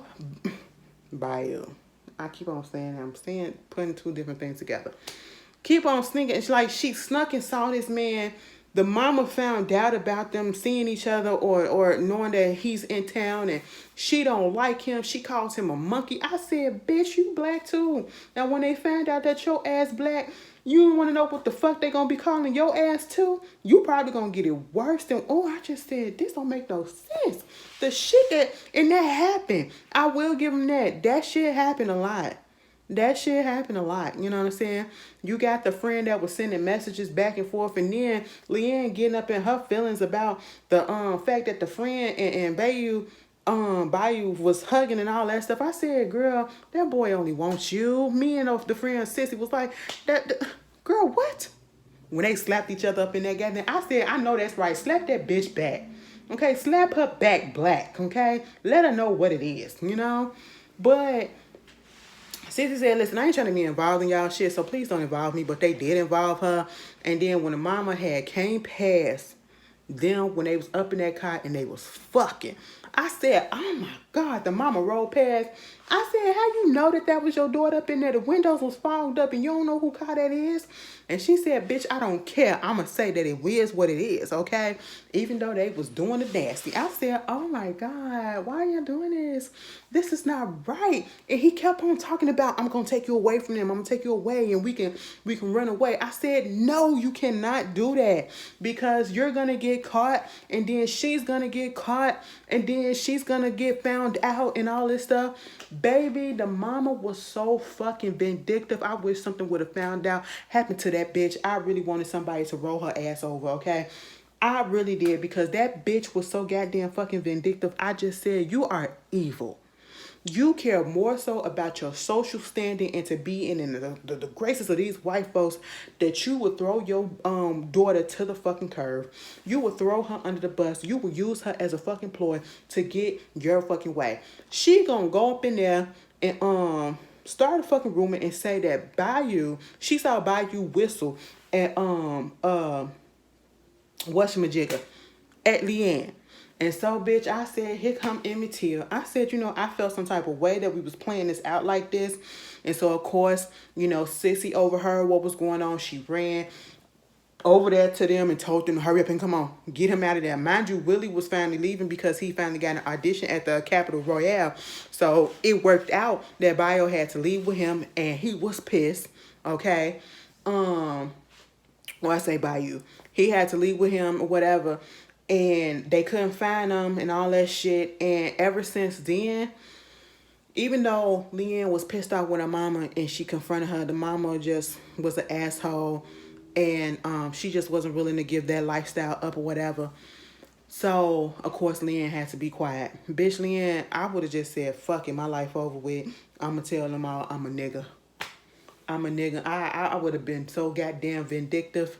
I keep on saying that. I'm putting two different things together. Keep on sneaking. It's like she snuck and saw this man. The mama found out about them seeing each other or knowing that he's in town and she don't like him. She calls him a monkey. I said, bitch, you black too. Now, when they found out that your ass black, you don't want to know what the fuck they going to be calling your ass too? You probably going to get it worse than, I just said, this don't make no sense. The shit that happened. I will give him that. That shit happened a lot. You know what I'm saying? You got the friend that was sending messages back and forth, and then Leanne getting up in her feelings about the fact that the friend and Bayou was hugging and all that stuff. I said, girl, that boy only wants you. Me and the friend Sissy was like, girl, what? When they slapped each other up in that goddamn, I said, I know that's right. Slap that bitch back. Okay, slap her back black. Okay, let her know what it is. But Sissy said, listen, I ain't trying to be involved in y'all shit, so please don't involve me. But they did involve her. And then when the mama had came past them, when they was up in that car and they was fucking, I said, oh my God, the mama rolled past. I said, how you know that was your daughter up in there? The windows was fogged up and you don't know who car that is? And she said, bitch, I don't care. I'm going to say that it is what it is, okay? Even though they was doing the nasty. I said, oh my God, why are you doing this? This is not right. And he kept on talking about, I'm going to take you away from them. I'm going to take you away and we can run away. I said, no, you cannot do that because you're going to get caught and then she's going to get caught and then she's going to get found out and all this stuff. Baby, the mama was so fucking vindictive. I wish something would have found out, happened to that bitch. I really wanted somebody to roll her ass over, okay? I really did because that bitch was so goddamn fucking vindictive. I just said, you are evil. You care more so about your social standing and to be in the graces of these white folks that you would throw your daughter to the fucking curb. You would throw her under the bus. You would use her as a fucking ploy to get your fucking way. She gonna go up in there and start a fucking rumor and say that Bayou, she saw Bayou whistle at whatchamajigger at Leanne. And so, bitch, I said, here come Emmett Till. I said, I felt some type of way that we was playing this out like this. And so, of course, Sissy overheard what was going on. She ran over there to them and told them to hurry up and come on, get him out of there. Mind you, Willie was finally leaving because he finally got an audition at the Capitol Royale. So it worked out that Bayou had to leave with him and he was pissed. Okay. Well, I say Bayou. He had to leave with him or whatever, and they couldn't find him and all that shit. And ever since then, even though Leanne was pissed off with her mama and she confronted her, the mama just was an asshole, and she just wasn't willing to give that lifestyle up or whatever. So of course Leanne had to be quiet. Bitch, Leanne, I would have just said, "Fuck it, my life over with. I'ma tell them all I'm a nigga. I'm a nigga." I would have been so goddamn vindictive.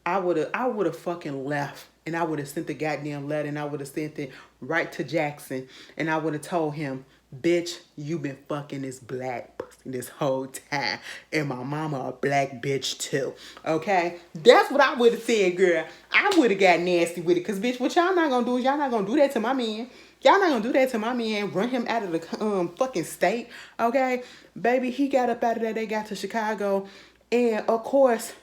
I would have fucking left, and I would have sent the goddamn letter, and I would have sent it right to Jackson, and I would have told him, "Bitch, you been fucking this black pussy this whole time, and my mama a black bitch too." Okay, that's what I would have said, girl. I would have got nasty with it, cause bitch, what y'all not gonna do is y'all not gonna do that to my man. Y'all not gonna do that to my man. Run him out of the fucking state. Okay, baby, he got up out of there. They got to Chicago, and of course,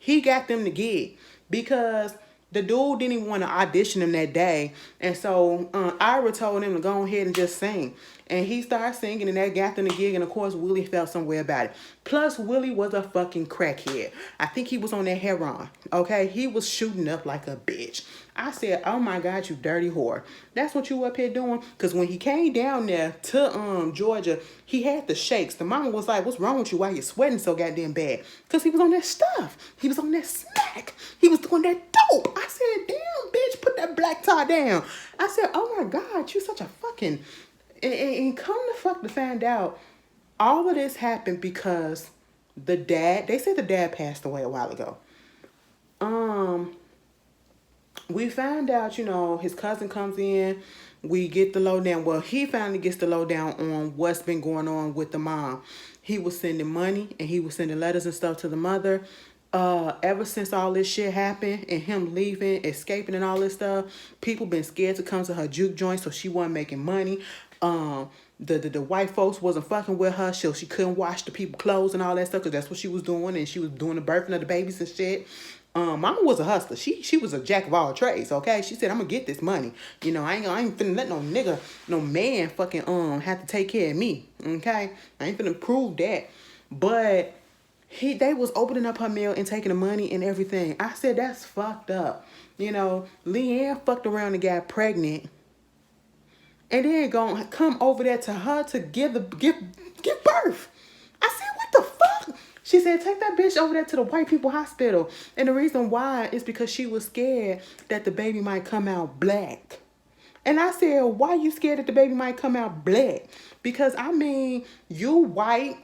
he got them the gig because the dude didn't even want to audition him that day. And so Ira told him to go ahead and just sing. And he started singing, and that got them the gig. And of course, Willie felt some way about it. Plus, Willie was a fucking crackhead. I think he was on that heroin. Okay, he was shooting up like a bitch. I said, "Oh my God, you dirty whore. That's what you up here doing?" Because when he came down there to Georgia, he had the shakes. The mama was like, "What's wrong with you? Why you sweating so goddamn bad?" Because he was on that stuff. He was on that smack. He was doing that dope. I said, "Damn, bitch, put that black tie down." I said, "Oh my God, you such a fucking..." And come the fuck to find out, all of this happened because the dad, they said the dad passed away a while ago. We found out, his cousin comes in. We get the lowdown. Well, he finally gets the lowdown on what's been going on with the mom. He was sending money and he was sending letters and stuff to the mother. Ever since all this shit happened and him leaving, escaping and all this stuff, people been scared to come to her juke joint, so she wasn't making money. The white folks wasn't fucking with her, so she couldn't wash the people clothes and all that stuff, because that's what she was doing, and she was doing the birthing of the babies and shit. Mama was a hustler. She was a jack of all trades. Okay, she said, "I'm gonna get this money. I ain't finna let no nigga, no man fucking have to take care of me. Okay, I ain't finna prove that." But they was opening up her mail and taking the money and everything. I said, that's fucked up. Leanne fucked around and got pregnant, and then gonna come over there to her to give birth. I said, what the fuck? She said, "Take that bitch over there to the white people hospital." And the reason why is because she was scared that the baby might come out black. And I said, "Why you scared that the baby might come out black?" Because you white,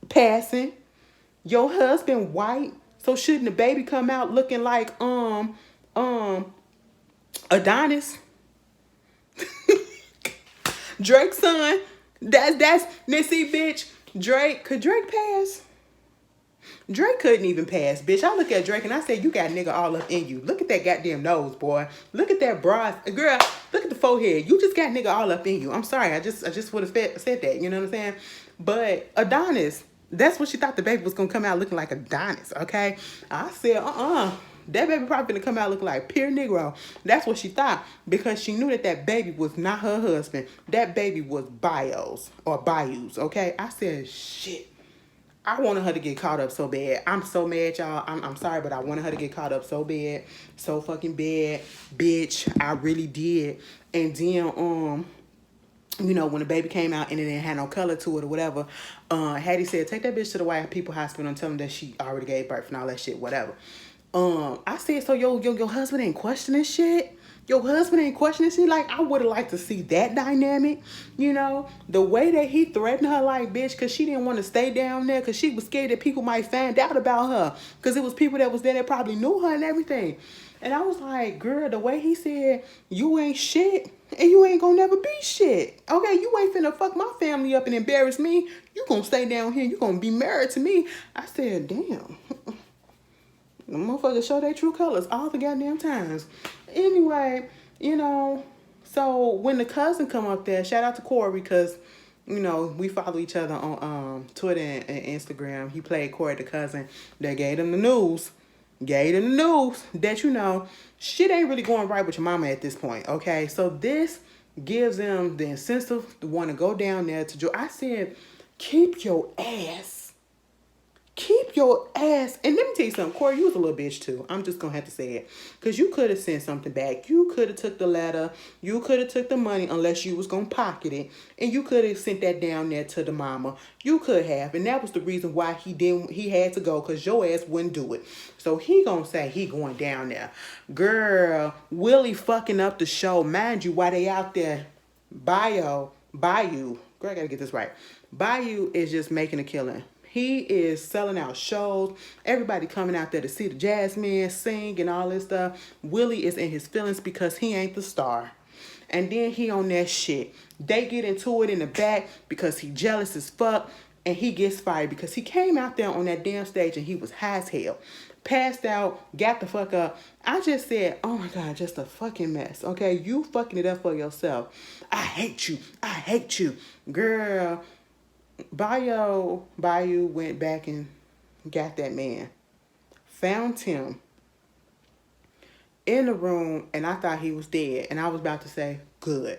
passing, your husband white, so shouldn't the baby come out looking like Adonis? Drake's son. That's see, bitch. Could Drake pass? Drake couldn't even pass, bitch. I look at Drake and I say, "You got nigga all up in you. Look at that goddamn nose, boy. Look at that bra, girl. Look at the forehead. You just got nigga all up in you." I'm sorry, I just would have said that. You know what I'm saying? But Adonis, that's what she thought the baby was gonna come out looking like Adonis. Okay, I said, that baby probably gonna come out looking like pure Negro. That's what she thought, because she knew that baby was not her husband. That baby was Bayou's. Okay, I said, shit. I wanted her to get caught up so bad. I'm so mad, y'all. I'm sorry, but I wanted her to get caught up so bad. So fucking bad. Bitch, I really did. And then, when the baby came out and it didn't have no color to it or whatever, Hattie said, "Take that bitch to the white people hospital and tell them that she already gave birth and all that shit, whatever." I said, "So your husband ain't questioning shit? Your husband ain't questioning shit?" Like, I would have liked to see that dynamic, the way that he threatened her, like, bitch, because she didn't want to stay down there, because she was scared that people might find out about her, because it was people that was there that probably knew her and everything. And I was like, girl, the way he said, "You ain't shit, and you ain't gonna never be shit. Okay, you ain't finna fuck my family up and embarrass me. You gonna stay down here, you gonna be married to me." I said, damn. The motherfuckers show their true colors all the goddamn times. Anyway, so when the cousin come up there, shout out to Corey, because, we follow each other on Twitter and Instagram. He played Corey the cousin. They gave him the news. That, shit ain't really going right with your mama at this point, okay? So this gives them the incentive to want to go down there to I said, keep your ass keep your ass. And let me tell you something, Corey, you was a little bitch too. I'm just gonna have to say it. Because you could have sent something back. You could have took the letter. You could have took the money unless you was gonna pocket it. And you could have sent that down there to the mama. You could have. And that was the reason why he had to go, because your ass wouldn't do it. So he gonna say he going down there. Girl, Willie fucking up the show. Mind you, while they out there, Bayou, girl, I gotta get this right. Bayou is just making a killing. He is selling out shows. Everybody coming out there to see the Jazzman sing and all this stuff. Willie is in his feelings because he ain't the star. And then he on that shit. They get into it in the back because he jealous as fuck. And he gets fired because he came out there on that damn stage and he was high as hell. Passed out, got the fuck up. I just said, oh my God, just a fucking mess. Okay, you fucking it up for yourself. I hate you. I hate you. Girl, Bayou went back and got that man. Found him in the room, and I thought he was dead. And I was about to say, good.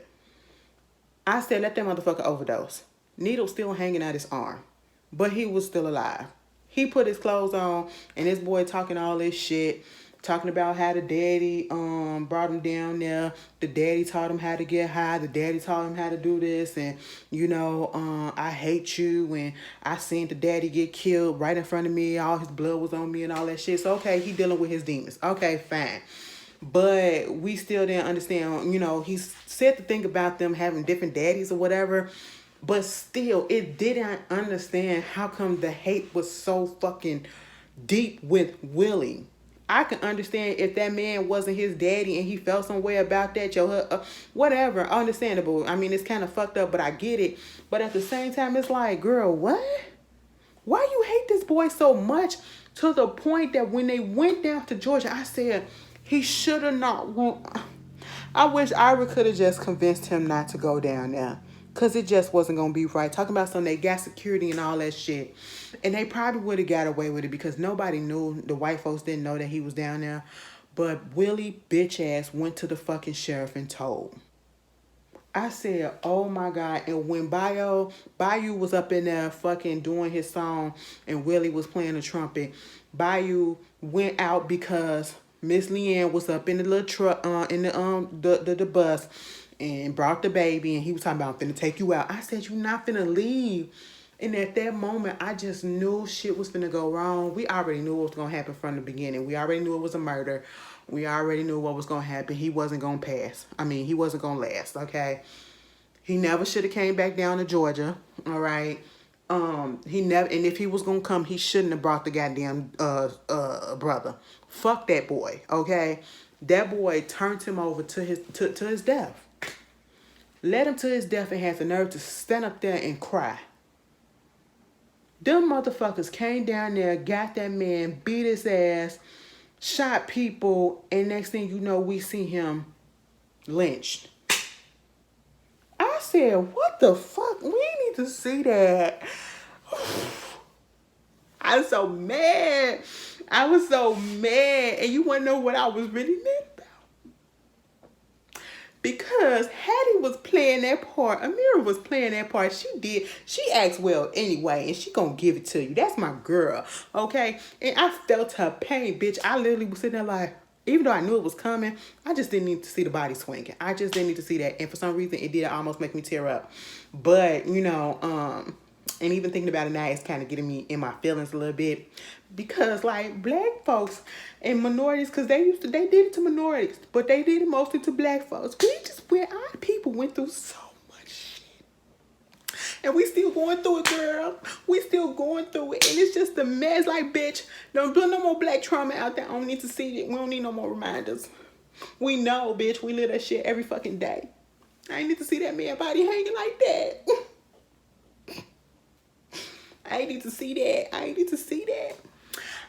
I said, let that motherfucker overdose. Needle still hanging out his arm. But he was still alive. He put his clothes on, and this boy talking all this shit. Talking about how the daddy brought him down there. The daddy taught him how to get high. The daddy taught him how to do this. And, you know, I hate you. And I seen the daddy get killed right in front of me. All his blood was on me and all that shit. So, okay, he dealing with his demons. Okay, fine. But we still didn't understand, you know, he said the thing about them having different daddies or whatever. But still, it didn't understand how come the hate was so fucking deep with Willie. I can understand if that man wasn't his daddy and he felt some way about that, whatever, understandable. I mean, it's kind of fucked up, but I get it. But at the same time, it's like, girl, what? Why you hate this boy so much to the point that when they went down to Georgia, I said, he should have not went. I wish Ira could have just convinced him not to go down there. Because it just wasn't going to be right. Talking about something, they got security and all that shit. And they probably would have got away with it because nobody knew. The white folks didn't know that he was down there. But Willie, bitch ass, went to the fucking sheriff and told. I said, oh my God. And when Bayou was up in there fucking doing his song and Willie was playing the trumpet, Bayou went out because Miss Leanne was up in the little truck, in the bus, and brought the baby, and he was talking about, I'm finna take you out. I said, you not finna leave. And at that moment, I just knew shit was finna go wrong. We already knew what was gonna happen from the beginning. We already knew it was a murder. We already knew what was gonna happen. He wasn't gonna pass. I mean, he wasn't gonna last, okay? He never should have came back down to Georgia, all right? He never, and if he was gonna come, he shouldn't have brought the goddamn brother. Fuck that boy, okay? That boy turned him over to his death. Led him to his death and had the nerve to stand up there and cry. Them motherfuckers came down there, got that man, beat his ass, shot people, and next thing you know, we see him lynched. I said, what the fuck? We need to see that. I was so mad. I was so mad. And you want to know what I was really mad about? Because Hattie was playing that part. Amira was playing that part. She acts well anyway. And she gonna give it to you. That's my girl. Okay? And I felt her pain, bitch. I literally was sitting there like, even though I knew it was coming, I just didn't need to see the body swinging. I just didn't need to see that. And for some reason, it did almost make me tear up. But, you know, and even thinking about it now, it's kind of getting me in my feelings a little bit. Because, like, black folks and minorities, because they did it to minorities, but they did it mostly to black folks. Our people went through so much shit. And we still going through it, girl. We still going through it. And it's just a mess. Like, bitch, don't do no more black trauma out there. I don't need to see it. We don't need no more reminders. We know, bitch, we live that shit every fucking day. I ain't need to see that man body hanging like that. I ain't need to see that. I ain't need to see that.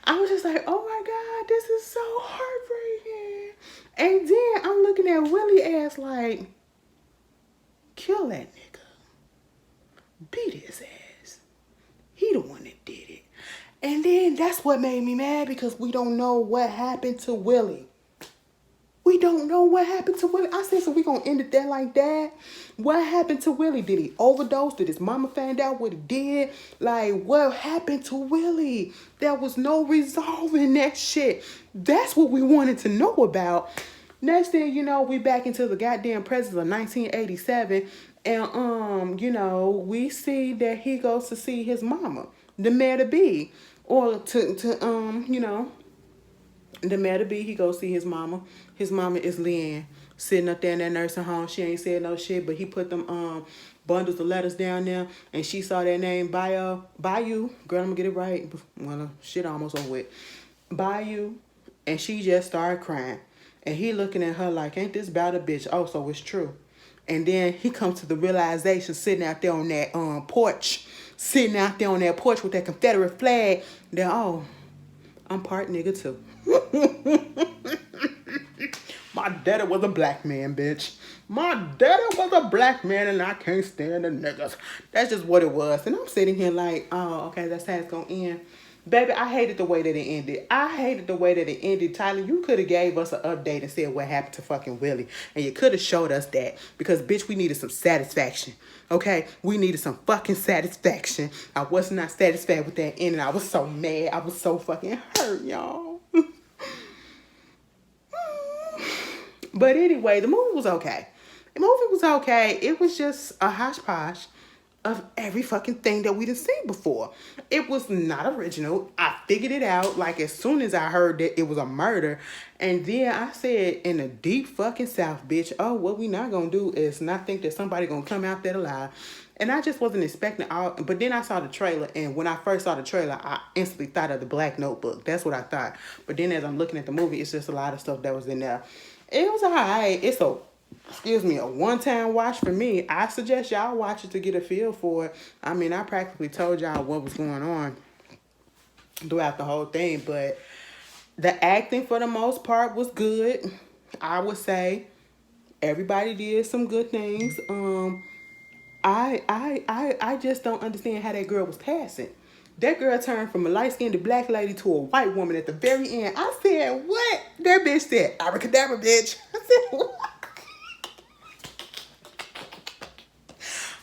I was just like, oh my God, this is so heartbreaking. And then I'm looking at Willie ass like, kill that nigga. Beat his ass. He the one that did it. And then that's what made me mad because we don't know what happened to Willie. We don't know what happened to Willie. I said, so we gonna end it there like that? What happened to Willie? Did he overdose? Did his mama find out what he did? Like, what happened to Willie? There was no resolving that shit. That's what we wanted to know about. Next thing you know, we back into the goddamn presence of 1987. And, we see that he goes to see his mama, the mayor to be. Or the matter be, he go see his mama. His mama is Leanne, sitting up there in that nursing home. She ain't said no shit, but he put them bundles of letters down there, and she saw that name Bayou. Girl, I'm gonna get it right. Well, shit almost over with. Bayou, and she just started crying. And he looking at her like, ain't this about a bitch? Oh, so it's true. And then he comes to the realization sitting out there on that porch, with that Confederate flag, that, oh, I'm part nigga too. My daddy was a black man, bitch. My daddy was a black man and I can't stand the niggas. That's just what it was. And I'm sitting here like, oh, okay, that's how it's gonna end. Baby, I hated the way that it ended. Tyler, you could have gave us an update and said what happened to fucking Willie. And you could have showed us that. Because, bitch, we needed some satisfaction. Okay? We needed some fucking satisfaction. I was not satisfied with that ending. I was so mad. I was so fucking hurt, y'all. But anyway, the movie was okay. It was just a hodgepodge of every fucking thing that we done seen before. It was not original. I figured it out like as soon as I heard that it was a murder. And then I said, in the deep fucking South, bitch, oh, what we not gonna do is not think that somebody gonna come out there alive. And I just wasn't expecting all, but then I saw the trailer, and when I first saw the trailer, I instantly thought of the Black Notebook. That's what I thought. But then as I'm looking at the movie, it's just a lot of stuff that was in there. It was alright. It's a one-time watch for me. I suggest y'all watch it to get a feel for it. I mean, I practically told y'all what was going on throughout the whole thing, but the acting for the most part was good. I would say everybody did some good things. I just don't understand how that girl was passing. That girl turned from a light-skinned black lady to a white woman at the very end. I said, what? That bitch said, abracadabra, bitch. I said, what?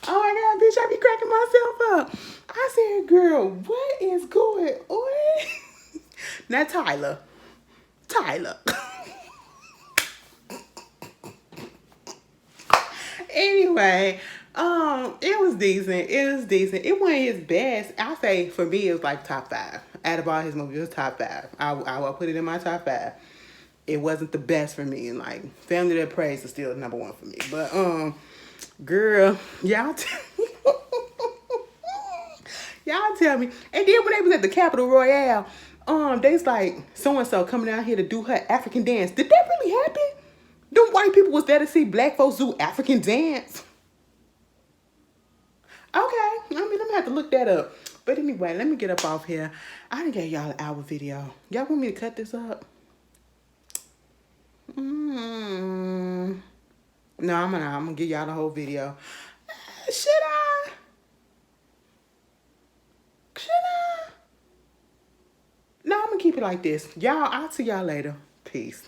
Oh my God, bitch, I be cracking myself up. I said, girl, what is going on? Now, Tyler. Anyway, it was decent. It wasn't his best. I say for me, it was like top 5. Out of all his movies, it was top 5. I will put it in my top 5. It wasn't the best for me, and like Family That Prays is still number 1 for me. But girl, y'all tell me. And then when they was at the Capitol Royale, they was like, so and so coming out here to do her African dance. Did that really happen? Them white people was there to see black folks do African dance. Okay, I mean, I'm gonna have to look that up. But anyway, let me get up off here. I done gave y'all an hour video. Y'all want me to cut this up? No, I'm gonna give y'all the whole video. Should I? No, I'm gonna keep it like this. Y'all, I'll see y'all later. Peace.